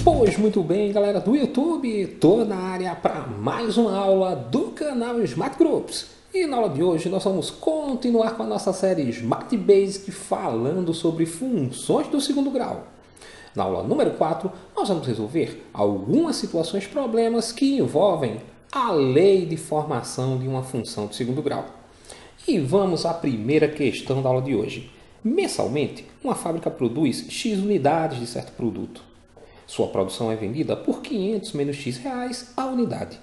Pois muito bem, galera do YouTube, estou na área para mais uma aula do canal Smart Groups. E na aula de hoje nós vamos continuar com a nossa série Smart Basic falando sobre funções do segundo grau. Na aula número 4, nós vamos resolver algumas situações problemas que envolvem a lei de formação de uma função de segundo grau. E vamos à primeira questão da aula de hoje. Mensalmente, uma fábrica produz X unidades de certo produto. Sua produção é vendida por 500 menos X reais a unidade.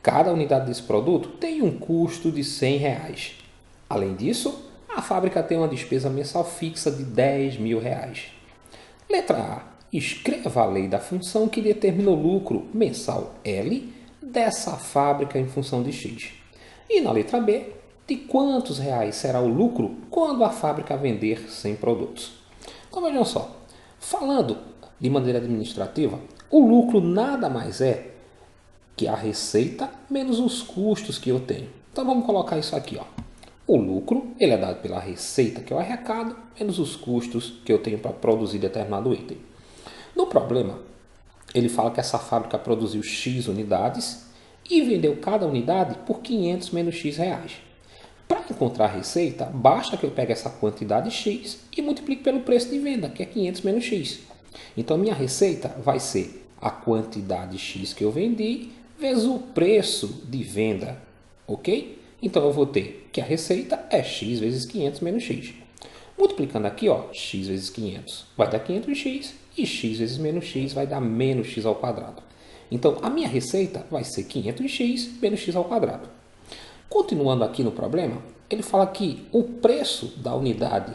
Cada unidade desse produto tem um custo de 100 reais. Além disso, a fábrica tem uma despesa mensal fixa de 10 mil reais. Letra A. Escreva a lei da função que determina o lucro mensal L dessa fábrica em função de X. E na letra B, de quantos reais será o lucro quando a fábrica vender 100 produtos. Então vejam só, falando de maneira administrativa, o lucro nada mais é que a receita menos os custos que eu tenho. Então vamos colocar isso aqui, ó. O lucro ele é dado pela receita que eu arrecado menos os custos que eu tenho para produzir determinado item. No problema, ele fala que essa fábrica produziu X unidades e vendeu cada unidade por 500 menos X reais. Para encontrar a receita, basta que eu pegue essa quantidade X e multiplique pelo preço de venda, que é 500 menos X. Então, minha receita vai ser a quantidade X que eu vendi vezes o preço de venda, ok? Então, eu vou ter que a receita é X vezes 500 menos X. Multiplicando aqui, ó, X vezes 500 vai dar 500x e X vezes menos X vai dar menos X ao quadrado. Então, a minha receita vai ser 500x menos X ao quadrado. Continuando aqui no problema, ele fala que o preço da unidade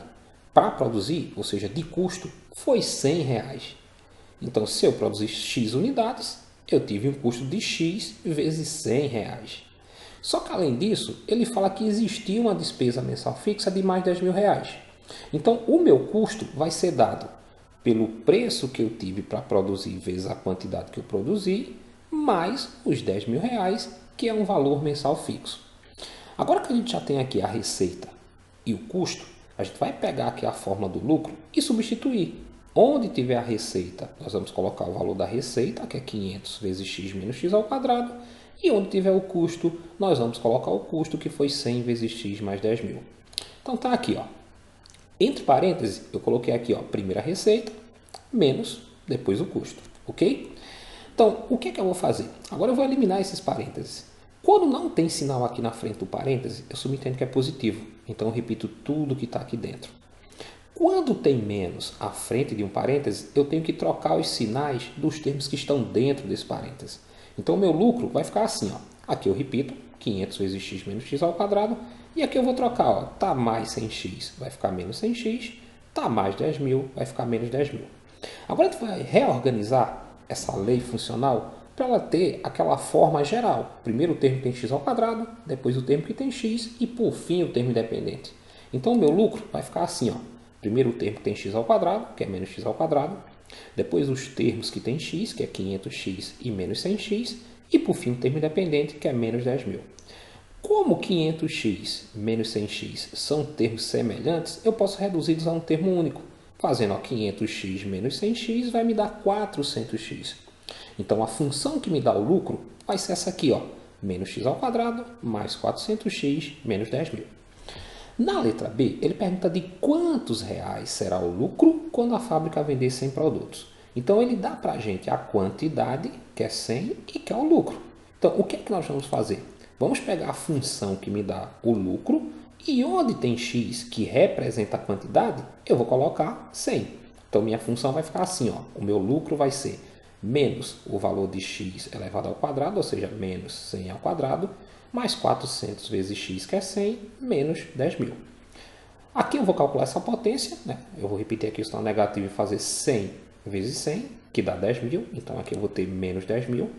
para produzir, ou seja, de custo, foi 100 reais. Então, se eu produzir X unidades, eu tive um custo de X vezes 100 reais. Só que, além disso, ele fala que existia uma despesa mensal fixa de mais 10 mil reais. Então, o meu custo vai ser dado pelo preço que eu tive para produzir vezes a quantidade que eu produzi, mais os 10 mil reais, que é um valor mensal fixo. Agora que a gente já tem aqui a receita e o custo, a gente vai pegar aqui a fórmula do lucro e substituir. Onde tiver a receita, nós vamos colocar o valor da receita, que é 500 vezes x menos x ao quadrado. E onde tiver o custo, nós vamos colocar o custo, que foi 100 vezes x mais 10 mil. Então tá aqui, ó. Entre parênteses, eu coloquei aqui, ó, primeira receita, menos depois o custo, ok? Então, o que é que eu vou fazer? Agora eu vou eliminar esses parênteses. Quando não tem sinal aqui na frente do parêntese, eu subentendo que é positivo. Então, eu repito tudo que está aqui dentro. Quando tem menos à frente de um parêntese, eu tenho que trocar os sinais dos termos que estão dentro desse parêntese. Então, o meu lucro vai ficar assim, ó. Aqui eu repito, 500 vezes x menos x ao quadrado. E aqui eu vou trocar, ó. Tá mais 100x, vai ficar menos 100x. Tá mais 10 mil, vai ficar menos 10 mil. Agora, a gente vai reorganizar essa lei funcional para ela ter aquela forma geral. Primeiro o termo que tem x ao quadrado, depois o termo que tem x e por fim o termo independente. Então o meu lucro vai ficar assim, ó. Primeiro o termo que tem x ao quadrado, que é menos x ao quadrado. Depois os termos que tem x, que é 500x e menos 100x. E por fim o termo independente, que é menos 10 mil. Como 500x menos 100x são termos semelhantes, eu posso reduzi-los a um termo único. Fazendo ó, 500x menos 100x vai me dar 400x. Então, a função que me dá o lucro vai ser essa aqui, ó, menos x ao quadrado mais 400x menos 10 mil. Na letra B, ele pergunta de quantos reais será o lucro quando a fábrica vender 100 produtos. Então, ele dá para a gente a quantidade, que é 100, e que é o lucro. Então, o que é que nós vamos fazer? Vamos pegar a função que me dá o lucro e onde tem x, que representa a quantidade, eu vou colocar 100. Então, minha função vai ficar assim, ó, o meu lucro vai ser menos o valor de x elevado ao quadrado, ou seja, menos 100 ao quadrado, mais 400 vezes x, que é 100, menos 10 mil. Aqui eu vou calcular essa potência, né? Eu vou repetir aqui o sinal negativo e fazer 100 vezes 100, que dá 10 mil. Então, aqui eu vou ter menos 10 mil.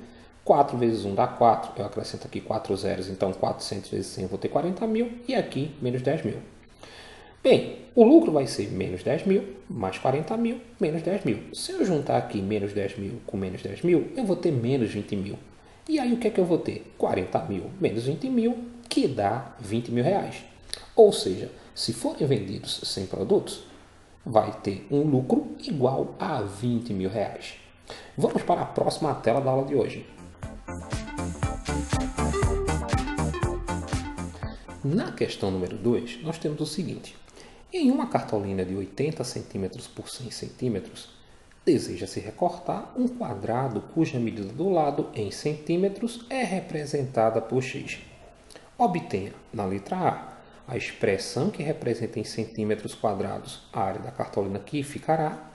4 vezes 1 dá 4, eu acrescento aqui 4 zeros, então 400 vezes 100 eu vou ter 40 mil, e aqui menos 10 mil. Bem, o lucro vai ser menos 10 mil, mais 40 mil, menos 10 mil. Se eu juntar aqui menos 10 mil com menos 10 mil, eu vou ter menos 20 mil. E aí o que é que eu vou ter? 40 mil menos 20 mil, que dá 20 mil reais. Ou seja, se forem vendidos 100 produtos, vai ter um lucro igual a 20 mil reais. Vamos para a próxima tela da aula de hoje. Na questão número 2, nós temos o seguinte. Em uma cartolina de 80 cm por 100 cm, deseja-se recortar um quadrado cuja medida do lado em centímetros é representada por x. Obtenha, na letra A expressão que representa em centímetros quadrados a área da cartolina que ficará,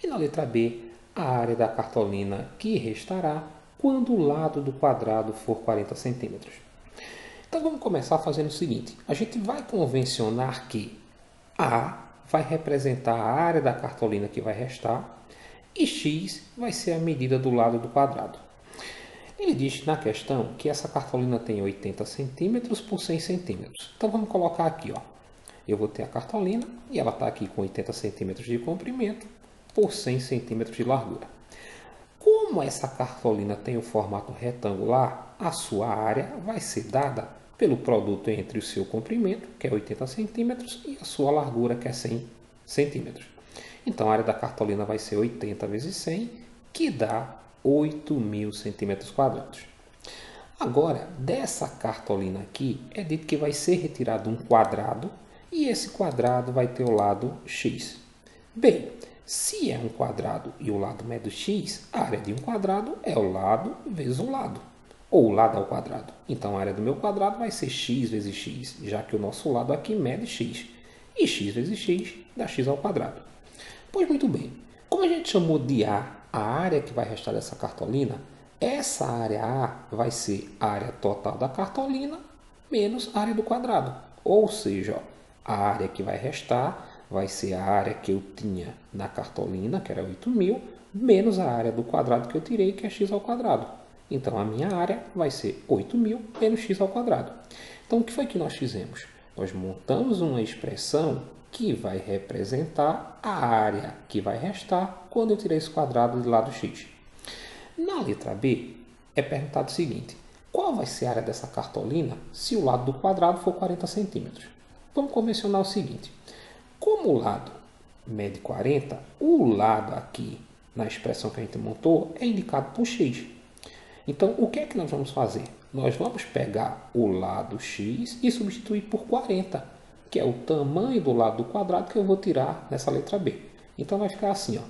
e na letra B, a área da cartolina que restará quando o lado do quadrado for 40 centímetros. Então vamos começar fazendo o seguinte, a gente vai convencionar que A vai representar a área da cartolina que vai restar e x vai ser a medida do lado do quadrado. Ele diz na questão que essa cartolina tem 80 centímetros por 100 centímetros. Então vamos colocar aqui, ó. Eu vou ter a cartolina e ela está aqui com 80 centímetros de comprimento por 100 centímetros de largura. Como essa cartolina tem o formato retangular, a sua área vai ser dada pelo produto entre o seu comprimento, que é 80 centímetros, e a sua largura, que é 100 centímetros. Então a área da cartolina vai ser 80 vezes 100, que dá 8.000 centímetros quadrados. Agora, dessa cartolina aqui, é dito que vai ser retirado um quadrado e esse quadrado vai ter o lado x. Bem, se é um quadrado e o lado mede x, a área de um quadrado é o lado vezes o lado, ou o lado ao quadrado. Então a área do meu quadrado vai ser x vezes x, já que o nosso lado aqui mede x. E x vezes x dá x ao quadrado. Pois muito bem, como a gente chamou de A a área que vai restar dessa cartolina, essa área A vai ser a área total da cartolina menos a área do quadrado. Ou seja, ó, a área que vai restar vai ser a área que eu tinha na cartolina, que era 8.000, menos a área do quadrado que eu tirei, que é x ao quadrado. Então, a minha área vai ser 8.000 menos x ao quadrado. Então, o que foi que nós fizemos? Nós montamos uma expressão que vai representar a área que vai restar quando eu tirar esse quadrado do lado x. Na letra B, é perguntado o seguinte, qual vai ser a área dessa cartolina se o lado do quadrado for 40 centímetros? Vamos convencionar o seguinte, como o lado mede 40, o lado aqui, na expressão que a gente montou, é indicado por x. Então, o que é que nós vamos fazer? Nós vamos pegar o lado x e substituir por 40, que é o tamanho do lado do quadrado que eu vou tirar nessa letra B. Então, vai ficar assim, ó.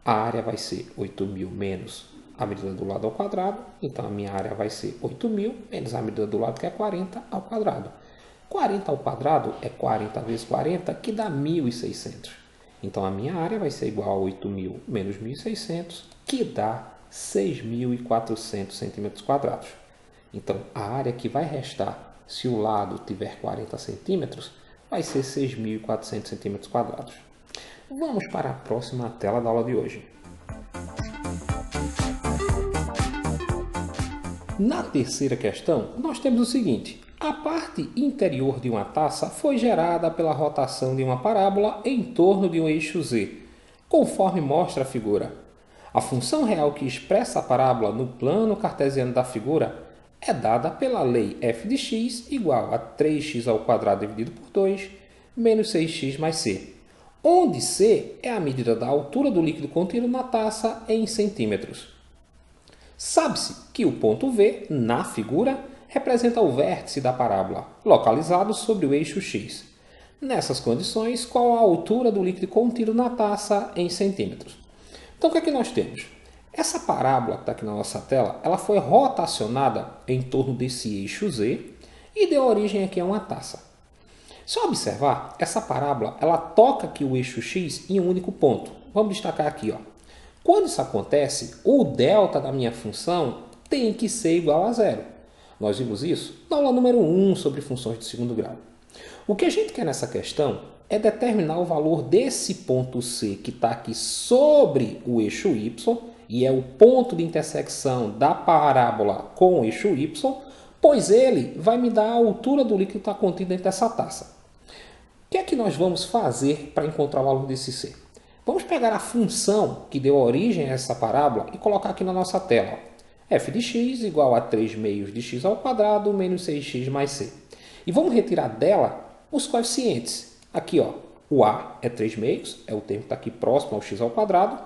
A área vai ser 8.000 menos a medida do lado ao quadrado. Então, a minha área vai ser 8.000 menos a medida do lado, que é 40 ao quadrado. 40 ao quadrado é 40 vezes 40, que dá 1.600. Então, a minha área vai ser igual a 8.000 menos 1.600, que dá 6.400 centímetros quadrados. Então, a área que vai restar se o lado tiver 40 centímetros vai ser 6.400 centímetros quadrados. Vamos para a próxima tela da aula de hoje. Na terceira questão, nós temos o seguinte. A parte interior de uma taça foi gerada pela rotação de uma parábola em torno de um eixo z, conforme mostra a figura. A função real que expressa a parábola no plano cartesiano da figura é dada pela lei f de x igual a 3x ao quadrado dividido por 2 menos 6x mais c, onde c é a medida da altura do líquido contido na taça em centímetros. Sabe-se que o ponto V, na figura, representa o vértice da parábola, localizado sobre o eixo x. Nessas condições, qual a altura do líquido contido na taça em centímetros? Então, o que é que nós temos? Essa parábola que está aqui na nossa tela, ela foi rotacionada em torno desse eixo z e deu origem aqui a uma taça. Se observar, essa parábola ela toca aqui o eixo x em um único ponto. Vamos destacar aqui, ó. Quando isso acontece, o delta da minha função tem que ser igual a zero. Nós vimos isso na aula número 1 sobre funções de segundo grau. O que a gente quer nessa questão é determinar o valor desse ponto C que está aqui sobre o eixo y, e é o ponto de intersecção da parábola com o eixo y, pois ele vai me dar a altura do líquido que está contido dentro dessa taça. O que é que nós vamos fazer para encontrar o valor desse C? Vamos pegar a função que deu origem a essa parábola e colocar aqui na nossa tela. f de x igual a 3 meios de x ao quadrado menos 6x mais c. E vamos retirar dela os coeficientes. Aqui, ó, o a é 3 meios, é o termo que está aqui próximo ao x ao quadrado.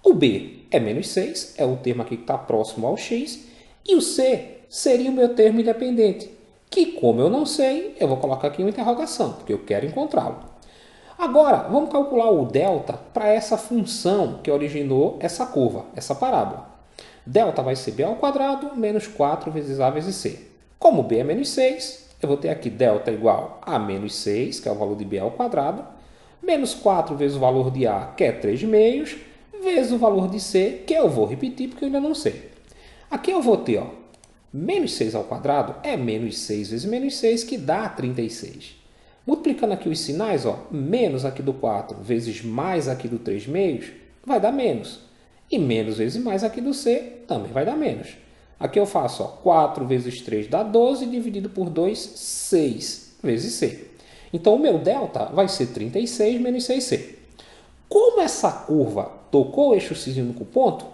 O b é menos 6, é o termo aqui que está próximo ao x, e o c seria o meu termo independente, que como eu não sei, eu vou colocar aqui uma interrogação, porque eu quero encontrá-lo. Agora, vamos calcular o delta para essa função que originou essa curva, essa parábola. Delta vai ser b ao quadrado menos 4 vezes a vezes c. Como b é menos 6, eu vou ter aqui delta igual a menos 6, que é o valor de b ao quadrado, menos 4 vezes o valor de a, que é 3 meios, vezes o valor de c, que eu vou repetir porque eu ainda não sei. Aqui eu vou ter, menos 6 ao quadrado é menos 6 vezes menos 6, que dá 36. Multiplicando aqui os sinais, menos aqui do 4 vezes mais aqui do 3 meios, vai dar menos. E menos vezes mais aqui do c também vai dar menos. Aqui eu faço 4 vezes 3 dá 12, dividido por 2, 6 vezes c. Então o meu delta vai ser 36 menos 6c. Como essa curva tocou o eixo x em um único ponto,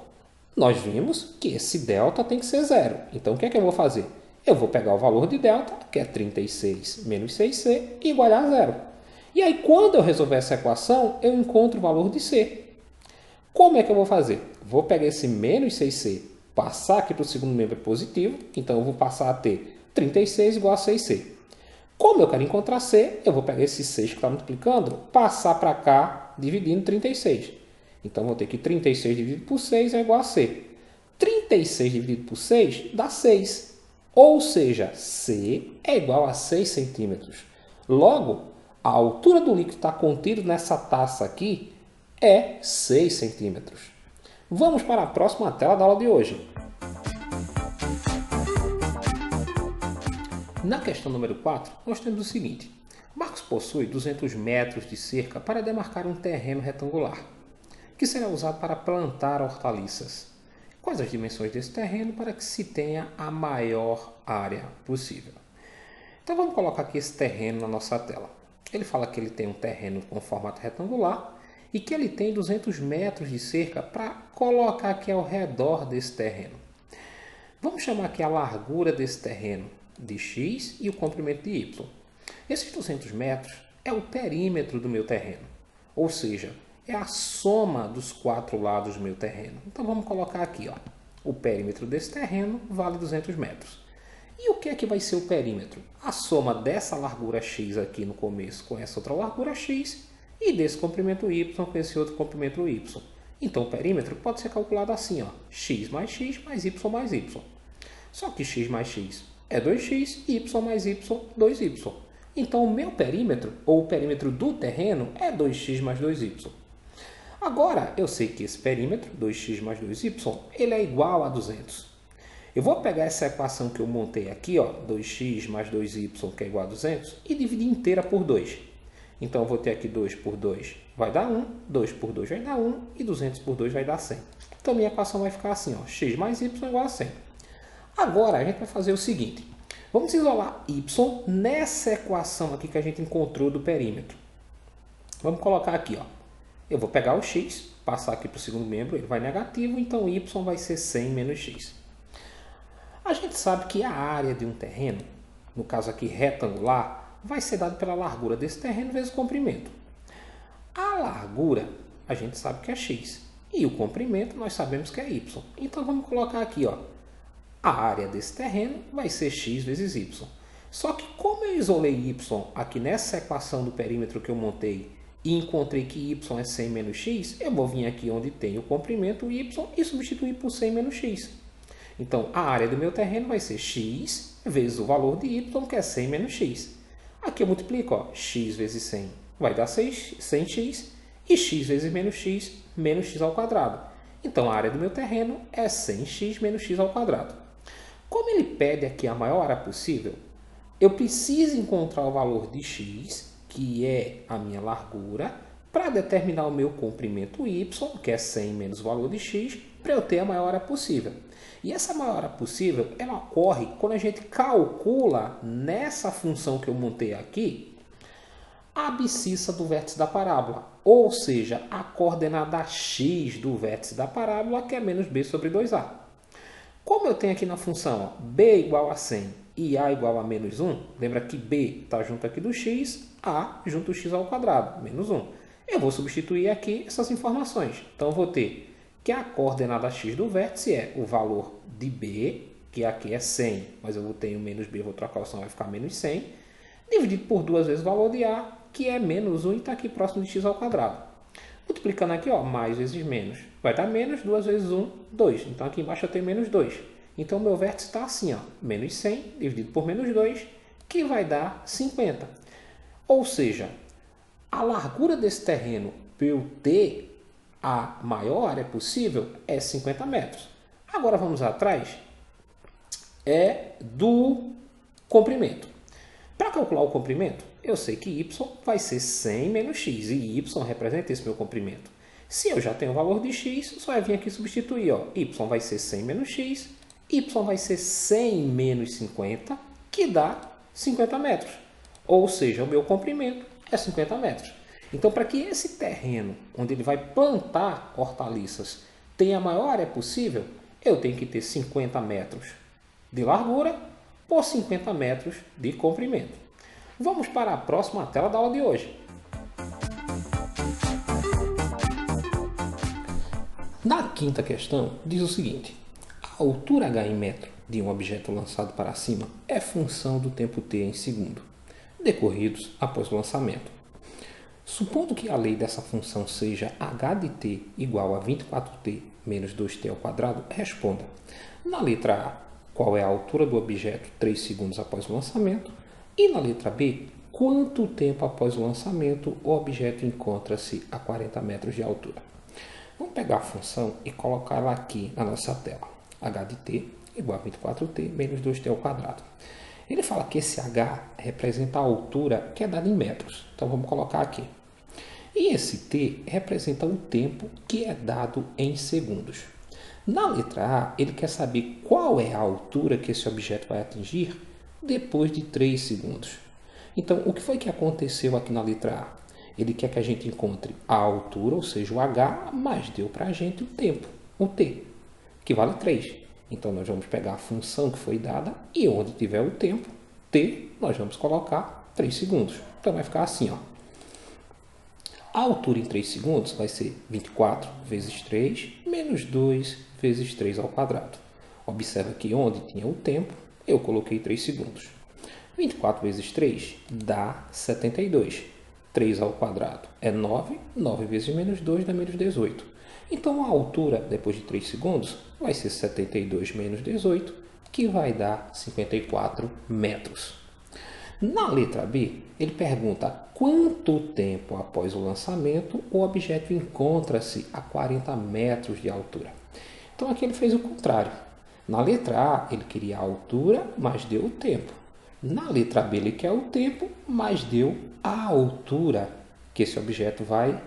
nós vimos que esse delta tem que ser zero. Então o que é que eu vou fazer? Eu vou pegar o valor de delta, que é 36 menos 6c, igual a zero. E aí, quando eu resolver essa equação, eu encontro o valor de c. Como é que eu vou fazer? Vou pegar esse menos 6c, passar aqui para o segundo membro positivo, então eu vou passar a ter 36 igual a 6c. Como eu quero encontrar c, eu vou pegar esse 6 que está multiplicando, passar para cá, dividindo 36. Então, vou ter que 36 dividido por 6 é igual a c. 36 dividido por 6 dá 6. Ou seja, C é igual a 6 centímetros. Logo, a altura do líquido que está contido nessa taça aqui é 6 centímetros. Vamos para a próxima tela da aula de hoje. Na questão número 4, nós temos o seguinte. Marcos possui 200 metros de cerca para demarcar um terreno retangular, que será usado para plantar hortaliças. Quais as dimensões desse terreno para que se tenha a maior área possível? Então vamos colocar aqui esse terreno na nossa tela. Ele fala que ele tem um terreno com formato retangular e que ele tem 200 metros de cerca para colocar aqui ao redor desse terreno. Vamos chamar aqui a largura desse terreno de x e o comprimento de y. Esses 200 metros é o perímetro do meu terreno, ou seja, é a soma dos 4 lados do meu terreno. Então vamos colocar aqui, o perímetro desse terreno vale 200 metros. E o que é que vai ser o perímetro? A soma dessa largura x aqui no começo com essa outra largura x e desse comprimento y com esse outro comprimento y. Então o perímetro pode ser calculado assim, x mais y mais y. Só que x mais x é 2x, y mais y, 2y. Então o meu perímetro, ou o perímetro do terreno, é 2x mais 2y. Agora, eu sei que esse perímetro, 2x mais 2y, ele é igual a 200. Eu vou pegar essa equação que eu montei aqui, 2x mais 2y, que é igual a 200, e dividir inteira por 2. Então, eu vou ter aqui 2 por 2 vai dar 1, 2 por 2 vai dar 1, e 200 por 2 vai dar 100. Então, minha equação vai ficar assim, x mais y igual a 100. Agora, a gente vai fazer o seguinte. Vamos isolar y nessa equação aqui que a gente encontrou do perímetro. Vamos colocar aqui, Eu vou pegar o x, passar aqui para o segundo membro, ele vai negativo, então y vai ser 100 menos x. A gente sabe que a área de um terreno, no caso aqui retangular, vai ser dada pela largura desse terreno vezes o comprimento. A largura, a gente sabe que é x, e o comprimento nós sabemos que é y. Então vamos colocar aqui, a área desse terreno vai ser x vezes y. Só que como eu isolei y aqui nessa equação do perímetro que eu montei, e encontrei que y é 100 menos x, eu vou vir aqui onde tem o comprimento y e substituir por 100 menos x. Então, a área do meu terreno vai ser x vezes o valor de y, que é 100 menos x. Aqui eu multiplico, x vezes 100 vai dar 100x, e x vezes menos x ao quadrado. Então, a área do meu terreno é 100x menos x ao quadrado. Como ele pede aqui a maior área possível, eu preciso encontrar o valor de x, que é a minha largura, para determinar o meu comprimento y, que é 100 menos o valor de x, para eu ter a maior área possível. E essa maior área possível, ela ocorre quando a gente calcula nessa função que eu montei aqui, a abscissa do vértice da parábola, ou seja, a coordenada x do vértice da parábola, que é menos b sobre 2a. Como eu tenho aqui na função b igual a 100 e a igual a menos 1, lembra que b está junto aqui do x, a junto do x ao quadrado, menos 1. Eu vou substituir aqui essas informações. Então, eu vou ter que a coordenada x do vértice é o valor de b, que aqui é 100, mas eu tenho menos b, vou trocar o som, vai ficar menos 100, dividido por 2 vezes o valor de a, que é menos 1 e está aqui próximo de x ao quadrado. Multiplicando aqui, ó, mais vezes menos, vai dar menos 2 vezes 1, 2. Então aqui embaixo eu tenho menos 2. Então o meu vértice está assim, ó, menos 100 dividido por menos 2, que vai dar 50. Ou seja, a largura desse terreno para eu ter a maior área possível é 50 metros. Agora vamos atrás do comprimento. Para calcular o comprimento, eu sei que y vai ser 100 menos x, e y representa esse meu comprimento. Se eu já tenho o valor de x, só é vir aqui substituir. Ó. Y vai ser 100 menos x, y vai ser 100 menos 50, que dá 50 metros. Ou seja, o meu comprimento é 50 metros. Então, para que esse terreno, onde ele vai plantar hortaliças, tenha a maior área possível, eu tenho que ter 50 metros de largura por 50 metros de comprimento. Vamos para a próxima tela da aula de hoje. Na quinta questão, diz o seguinte: a altura h em metro de um objeto lançado para cima é função do tempo t em segundo, decorridos após o lançamento. Supondo que a lei dessa função seja h de t igual a 24t menos 2t ao quadrado, responda. Na letra A, qual é a altura do objeto 3 segundos após o lançamento? E na letra B, quanto tempo após o lançamento o objeto encontra-se a 40 metros de altura? Vamos pegar a função e colocá-la aqui na nossa tela. h de t igual a 24t menos 2t ao quadrado. Ele fala que esse h representa a altura que é dada em metros. Então vamos colocar aqui. E esse t representa o tempo que é dado em segundos. Na letra A, ele quer saber qual é a altura que esse objeto vai atingir depois de 3 segundos. Então, o que foi que aconteceu aqui na letra A? Ele quer que a gente encontre a altura, ou seja, o h, mas deu para a gente o tempo, o t, que vale 3. Então, nós vamos pegar a função que foi dada e onde tiver o tempo, t, nós vamos colocar 3 segundos. Então, vai ficar assim, ó. A altura em 3 segundos vai ser 24 vezes 3 menos 2 vezes 3 ao quadrado. Observa que onde tinha o tempo, eu coloquei 3 segundos. 24 vezes 3 dá 72. 3 ao quadrado é 9. 9 vezes menos 2 dá menos 18. Então a altura, depois de 3 segundos, vai ser 72 menos 18, que vai dar 54 metros. Na letra B, ele pergunta quanto tempo após o lançamento o objeto encontra-se a 40 metros de altura. Então aqui ele fez o contrário. Na letra A, ele queria a altura, mas deu o tempo. Na letra B, ele quer o tempo, mas deu a altura que esse objeto vai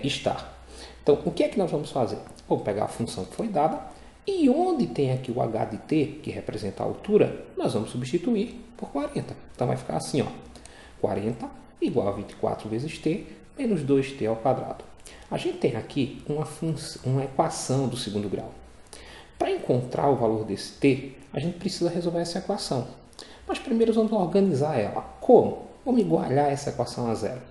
estar. Então, o que é que nós vamos fazer? Vamos pegar a função que foi dada e onde tem aqui o h de t, que representa a altura, nós vamos substituir por 40. Então, vai ficar assim, ó, 40 igual a 24 vezes t menos 2t ao quadrado. A gente tem aqui uma equação do segundo grau. Para encontrar o valor desse t, a gente precisa resolver essa equação. Mas primeiro vamos organizar ela. Como? Vamos igualar essa equação a zero.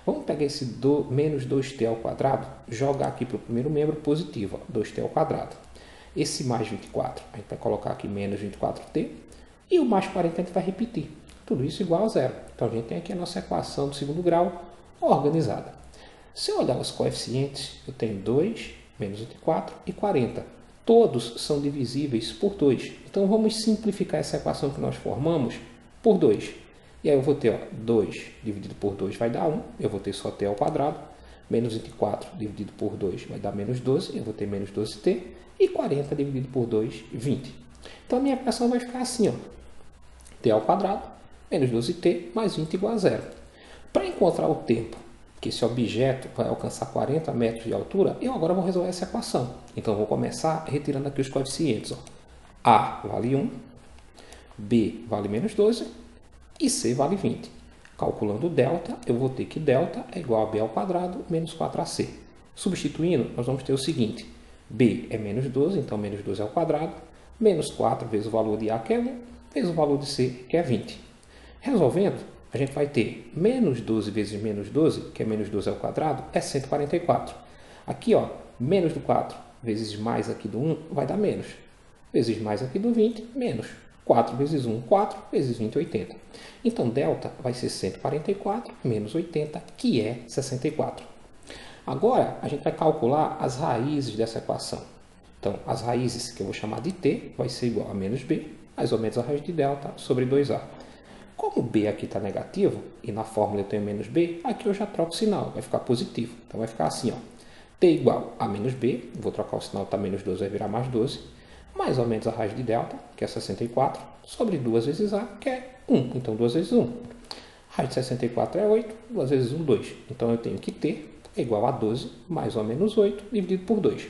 Vamos pegar esse menos 2t ao quadrado, jogar aqui para o primeiro membro positivo, ó, 2t ao quadrado. Esse mais 24, a gente vai colocar aqui menos 24t, e o mais 40 a gente vai repetir. Tudo isso igual a zero. Então a gente tem aqui a nossa equação do segundo grau organizada. Se eu olhar os coeficientes, eu tenho 2, menos 24 e 40. Todos são divisíveis por 2. Então vamos simplificar essa equação que nós formamos por 2. E aí eu vou ter, ó, 2 dividido por 2 vai dar 1, eu vou ter só t ao quadrado. Menos 24 dividido por 2 vai dar menos 12, eu vou ter menos 12t. E 40 dividido por 2, 20. Então a minha equação vai ficar assim, ó, t ao quadrado menos 12t mais 20 igual a zero. Para encontrar o tempo que esse objeto vai alcançar 40 metros de altura, eu agora vou resolver essa equação. Então, vou começar retirando aqui os coeficientes. Ó. A vale 1, B vale menos 12 e C vale 20. Calculando o delta, eu vou ter que delta é igual a B ao quadrado menos 4AC. Substituindo, nós vamos ter o seguinte. B é menos 12, então menos 12 ao quadrado, menos 4 vezes o valor de A, que é 1, vezes o valor de C, que é 20. Resolvendo, a gente vai ter menos 12 vezes menos 12, que é menos 12 ao quadrado, é 144. Aqui, ó, menos do 4 vezes mais aqui do 1 vai dar menos. Vezes mais aqui do 20, menos. 4 vezes 1, 4, vezes 20, 80. Então, delta vai ser 144 menos 80, que é 64. Agora, a gente vai calcular as raízes dessa equação. Então, as raízes que eu vou chamar de t vai ser igual a menos b, mais ou menos a raiz de delta sobre 2a. Como b aqui está negativo, e na fórmula eu tenho menos b, aqui eu já troco o sinal, vai ficar positivo. Então, vai ficar assim, ó, t igual a menos b, vou trocar o sinal, tá menos 12, vai virar mais 12, mais ou menos a raiz de delta, que é 64, sobre 2 vezes a, que é 1. Então, 2 vezes 1. Raiz de 64 é 8, 2 vezes 1, 2. Então, eu tenho que t é igual a 12, mais ou menos 8, dividido por 2.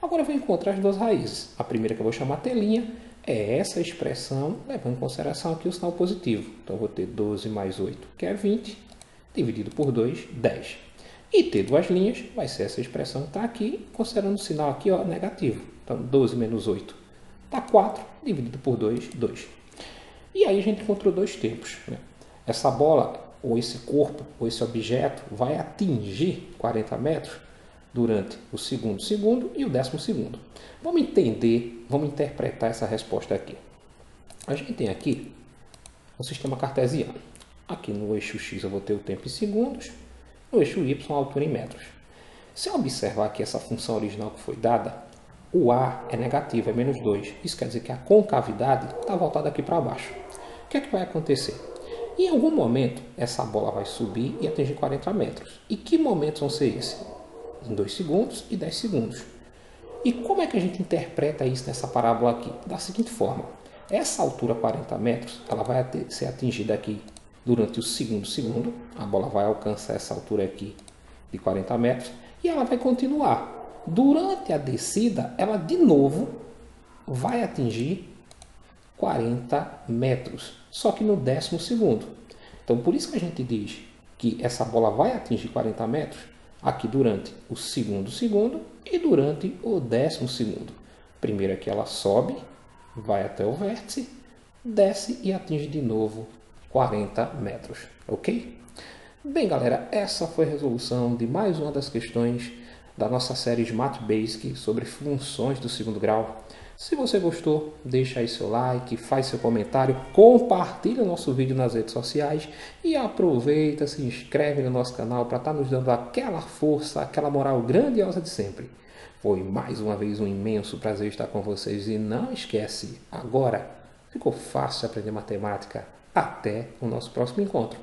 Agora, eu vou encontrar as duas raízes. A primeira que eu vou chamar t' é essa expressão, levando em consideração aqui o sinal positivo. Então, eu vou ter 12 mais 8, que é 20, dividido por 2, 10. E t duas linhas vai ser essa expressão que está aqui, considerando o sinal aqui ó, negativo. Então, 12 menos 8 dá 4, dividido por 2, 2. E aí a gente encontrou dois tempos. Né? Essa bola, ou esse corpo, ou esse objeto, vai atingir 40 metros durante o segundo segundo e o 10º segundo. Vamos entender, vamos interpretar essa resposta aqui. A gente tem aqui um sistema cartesiano. Aqui no eixo x eu vou ter o tempo em segundos, no eixo y a altura em metros. Se eu observar aqui essa função original que foi dada, o a é negativo, é menos 2. Isso quer dizer que a concavidade está voltada aqui para baixo. O que é que vai acontecer? Em algum momento, essa bola vai subir e atingir 40 metros. E que momentos vão ser esses? Em 2 segundos e 10 segundos. E como é que a gente interpreta isso nessa parábola aqui? Da seguinte forma. Essa altura 40 metros, ela vai ser atingida aqui durante o segundo segundo. A bola vai alcançar essa altura aqui de 40 metros. E ela vai continuar. Durante a descida, ela de novo vai atingir 40 metros, só que no 10º segundo. Então, por isso que a gente diz que essa bola vai atingir 40 metros aqui durante o segundo segundo e durante o 10º segundo. Primeiro aqui ela sobe, vai até o vértice, desce e atinge de novo 40 metros, ok? Bem, galera, essa foi a resolução de mais uma das questões da nossa série Smart Basic sobre funções do segundo grau. Se você gostou, deixa aí seu like, faz seu comentário, compartilha o nosso vídeo nas redes sociais e aproveita, se inscreve no nosso canal para estar nos dando aquela força, aquela moral grandiosa de sempre. Foi mais uma vez um imenso prazer estar com vocês e não esquece, agora ficou fácil aprender matemática. Até o nosso próximo encontro.